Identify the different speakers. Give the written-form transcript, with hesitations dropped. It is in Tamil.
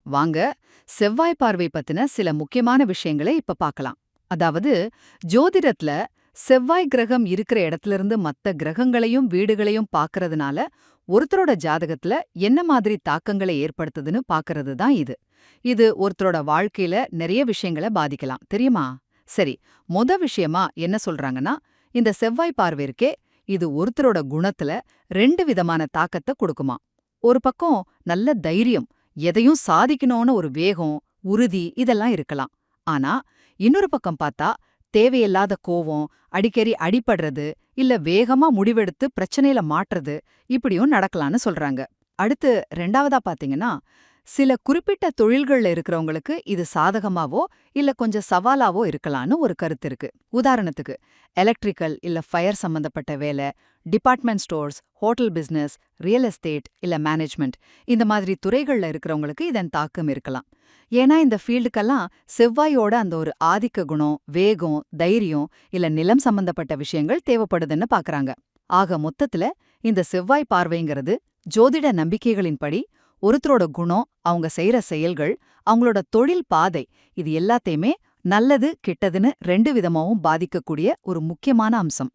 Speaker 1: வாங்க, செவ்வாய் பார்வை பத்தின சில முக்கியமான விஷயங்களை இப்ப பார்க்கலாம். அதாவது, ஜோதிடத்துல செவ்வாய் கிரகம் இருக்கிற இடத்துல இருந்து மத்த கிரகங்களையும் வீடுகளையும் பார்க்கறதுனால ஒருத்தரோட ஜாதகத்துல என்ன மாதிரி தாக்கங்களை ஏற்படுத்துதுன்னு பார்க்கறது தான் இது. இது ஒருத்தரோட வாழ்க்கையில நிறைய விஷயங்களை பாதிக்கலாம், தெரியுமா? சரி, விஷயமா என்ன சொல்றாங்கன்னா, இந்த செவ்வாய் பார்வை இருக்கே, இது ஒருத்தரோட குணத்துல ரெண்டு விதமான தாக்கத்தை கொடுக்குமா. ஒரு பக்கம் நல்ல தைரியம், எதையும் சாதிக்கணும்னு ஒரு வேகம், உறுதி இதெல்லாம் இருக்கலாம். ஆனா இன்னொரு பக்கம் பார்த்தா தேவையில்லாத கோவம், அடிக்கடி அடிபடுறது, இல்ல வேகமா முடிவெடுத்து பிரச்சனையில மாட்டுறது இப்படியும் நடக்கலாம்னு சொல்றாங்க. அடுத்து ரெண்டாவதா பாத்தீங்கன்னா, சில குறிப்பிட்ட தொழில்கள்ல இருக்கிறவங்களுக்கு இது சாதகமாவோ இல்ல கொஞ்சம் சவாலாவோ இருக்கலாம்னு ஒரு கருத்து இருக்கு. உதாரணத்துக்கு, எலக்ட்ரிக்கல் இல்ல ஃபயர் சம்பந்தப்பட்ட வேலை, department stores, hotel business, real estate இல்ல மேனேஜ்மெண்ட் இந்த மாதிரி துறைகள்ல இருக்கிறவங்களுக்கு இதன் தாக்கம் இருக்கலாம். ஏன்னா இந்த ஃபீல்டுக்கெல்லாம் செவ்வாயோட அந்த ஒரு ஆதிக்க குணம், வேகம், தைரியம் இல்ல நிலம் சம்பந்தப்பட்ட விஷயங்கள் தேவைப்படுதுன்னு பாக்குறாங்க. ஆக மொத்தத்துல இந்த செவ்வாய் பார்வைங்கிறது ஜோதிட நம்பிக்கைகளின்படி ஒருத்தரோட குணம், அவங்க செய்யற செயல்கள், அவங்களோட தொழில் பாதை இது எல்லாத்தையுமே நல்லது கெட்டதுன்னு ரெண்டு விதமாவும் பாதிக்கக்கூடிய ஒரு முக்கியமான அம்சம்.